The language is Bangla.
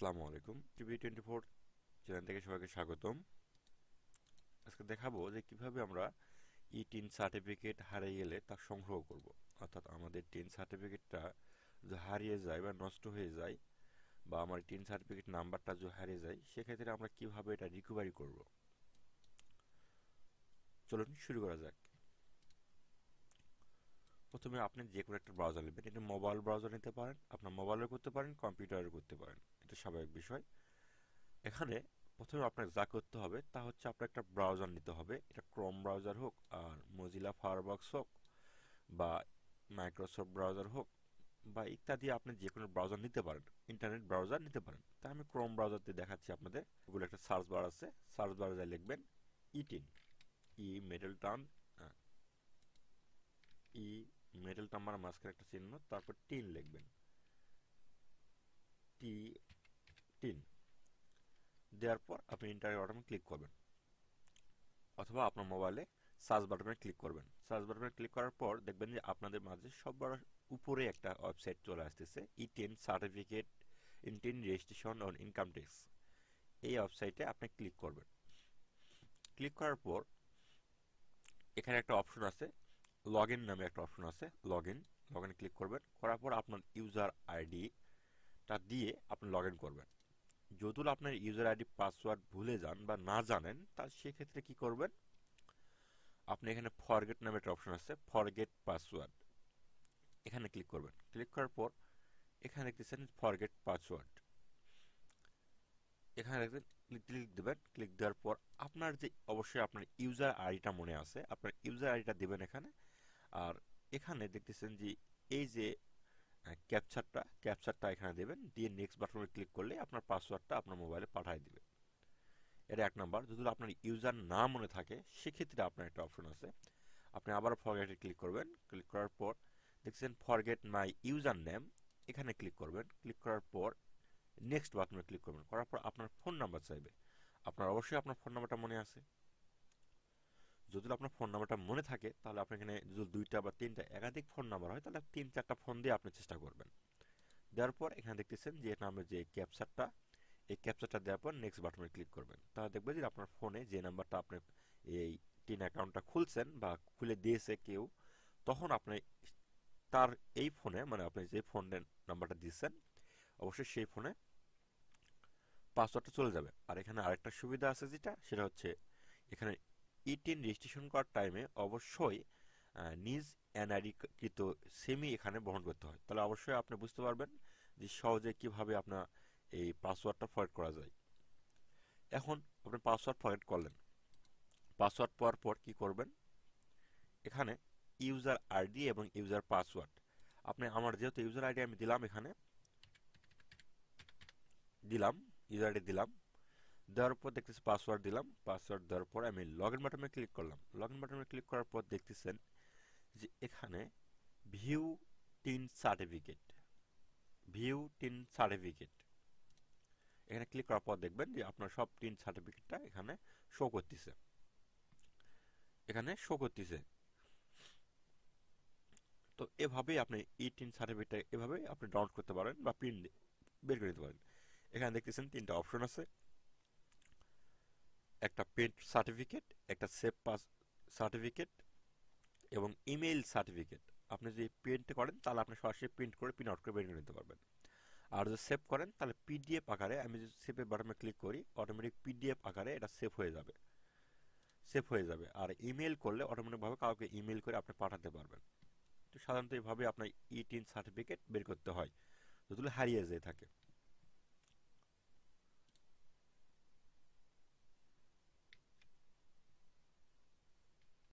আসসালামু আলাইকুম। টিভি 24 চ্যানেল থেকে সবাইকে স্বাগতম। আজকে দেখাবো যে কিভাবে আমরা ই-টিন সার্টিফিকেট হারিয়ে গেলে তা সংগ্রহ করব। অর্থাৎ আমাদের টিন সার্টিফিকেটটা যদি হারিয়ে যায় বা নষ্ট হয়ে যায়, বা আমার টিন সার্টিফিকেট নাম্বারটা যদি হারিয়ে যায়, সেক্ষেত্রে আমরা কিভাবে এটা রিকভারি করব। চলুন শুরু করা যাক। প্রথমে আপনি যে কোনো একটা ব্রাউজার নেবেন। এটা মোবাইল ব্রাউজার নিতে পারেন, আপনার মোবাইলেও করতে পারেন, কম্পিউটারেও করতে পারেন। এটা স্বাভাবিক বিষয়। এখানে প্রথমে আপনাকে যা করতে হবে তা হচ্ছে আপনার একটা ব্রাউজার নিতে হবে। এটা ক্রোম ব্রাউজার হোক, আর মজিলা ফায়ারফক্স হোক, বা মাইক্রোসফট ব্রাউজার হোক, বা ইত্যাদি আপনি যে কোনো ব্রাউজার নিতে পারেন, ইন্টারনেট ব্রাউজার নিতে পারেন। তাই আমি ক্রোম ব্রাউজার দিয়ে দেখাচ্ছি আপনাদের। গুগলে একটা সার্চ বার আছে, সার্চ বারে যা লিখবেন ই10, ই মেডেল টার্ন, ই মেডেল টার্মার মাঝখানে একটা চিহ্ন, তারপর টিন লিখবেন, টি টিন দেওয়ার পর আপনি ইন্টারনেট বাটনে ক্লিক করবেন, অথবা আপনার মোবাইলে সার্চ বাটনে ক্লিক করবেন। সার্চ বাটনে ক্লিক করার পর দেখবেন যে আপনাদের মাঝে সবার উপরে একটা ওয়েবসাইট চলে আসতেছে, ই10 certificate in registration on income tax. এই ওয়েবসাইটে আপনি ক্লিক করবেন। ক্লিক করার পর এখানে একটা অপশন আছে, লগ ইন নামে একটা অপশন আছে, log in. Log in click করবেন, করার পর আপনার ইউজার আইডিটা দিয়ে আপনি লগ ইন করবেন। যদি আপনার ইউজার আইডি পাসওয়ার্ড ভুলে যান বা না জানেন, তা সেক্ষেত্রে কি করবেন, আপনি এখানে ফরগেট নামে একটা অপশন আছে, ফরগেট পাসওয়ার্ড, এখানে ক্লিক করবেন। ক্লিক করার পর এখানে দেখতেছেন ফরগেট পাসওয়ার্ড, এখানে দেখবেন ক্লিক দেবেন। ক্লিক দেওয়ার পর আপনার যে অবশ্যই আপনার ইউজার আইডিটা মনে আছে, আপনার ইউজার আইডিটা দিবেন এখানে। আর এখানে দেখতেছেন যে এই যে ক্যাপচারটা এখানে দেবেন, দিয়ে নেক্সট বাটনে ক্লিক করলে আপনার পাসওয়ার্ডটা আপনার মোবাইলে পাঠিয়ে দিবে। এটা এক নাম্বার। যদি আপনার ইউজার না মনে থাকে, সেক্ষেত্রে আপনার একটা অপশন আছে, আপনি আবার ফরগেটে ক্লিক করবেন। ক্লিক করার পর দেখছেন ফরগেট মাই ইউজার নেম, এখানে ক্লিক করবেন। ক্লিক করার পর নেক্সট বাটনে ক্লিক করবেন। করার পর আপনার ফোন নাম্বার চাইবে। আপনার অবশ্যই আপনার ফোন নাম্বারটা মনে আছে। যদি আপনার ফোন নাম্বারটা মনে থাকে, তাহলে আপনি এখানে যদি দুইটা বা তিনটা একাধিক ফোন নাম্বার হয়, তাহলে তিন চারটা ফোন দিয়ে আপনি চেষ্টা করবেন। দেওয়ার পর এখানে দেখতেছেন যে নামের যে ক্যাপচারটা, এই ক্যাপচারটা দেওয়ার পর নেক্সট বাটনে ক্লিক করবেন। তাহলে দেখবেন যে আপনার ফোনে যে নাম্বারটা আপনি এই টিন অ্যাকাউন্টটা খুলছেন বা খুলে দিয়েছে কেউ, তখন আপনি তার এই ফোনে, মানে আপনি যে ফোনের নাম্বারটা দিচ্ছেন, অবশ্যই সেই ফোনে পাসওয়ার্ডটা চলে যাবে। আর এখানে আরেকটা সুবিধা আছে, সেটা হচ্ছে এখানে ই10 রেজিস্ট্রেশন করার টাইমে অবশ্যই নিজ এনআইডি কৃত সিমই এখানে বহন করতে হয়। তাহলে অবশ্যই আপনি বুঝতে পারবেন যে সহজে কিভাবে আপনার এই পাসওয়ার্ডটা ফরগেট করা যায়। এখন আপনি পাসওয়ার্ড ফরগেট করলেন, পাসওয়ার্ড পাওয়ার পর কি করবেন, এখানে ইউজার আইডি এবং ইউজার পাসওয়ার্ড, আপনি আমার যেহেতু ইউজার আইডি আমি দিলাম, এখানে দিলাম, ইউজার আইডি দিলাম, দেওয়ার পর দেখতেছি পাসওয়ার্ড দিলাম। পাসওয়ার্ড দেওয়ার পর আমি লগ ইন বাটনে ক্লিক করলাম। লগ ইন বাটনে ক্লিক করার পর দেখতেছেন যে এখানে view tin certificate, view tin certificate, এখানে ক্লিক করার পর দেখবেন যে আপনার সব টিন সার্টিফিকেটটা এখানে শো করতেছে, এখানে শো করতেছে। তো এভাবেই আপনি ই টিন সার্টিফিকেটটা এভাবেই আপনি ডাউনলোড করতে পারেন বা প্রিন্ট বের করে নিতে পারেন। এখানে দেখতেছেন তিনটা অপশন আছে, একটা প্রিন্ট সার্টিফিকেট, একটা সেভ পাস সার্টিফিকেট এবং ইমেইল সার্টিফিকেট। আপনি যদি প্রিন্ট করেন, তাহলে আপনি সরাসরি প্রিন্ট করে প্রিন্ট আউট করে বের করে নিতে পারবেন। আর যদি সেভ করেন, তাহলে পিডিএফ আকারে, আমি যদি সেভের বাটনে ক্লিক করি, অটোমেটিক পিডিএফ আকারে এটা সেভ হয়ে যাবে, সেভ হয়ে যাবে। আর ইমেল করলে অটোমেটিকভাবে কাউকে ইমেল করে আপনি পাঠাতে পারবেন। তো সাধারণত এইভাবে আপনার ই10 সার্টিফিকেট বের করতে হয় যদি হারিয়ে যেয়ে থাকে।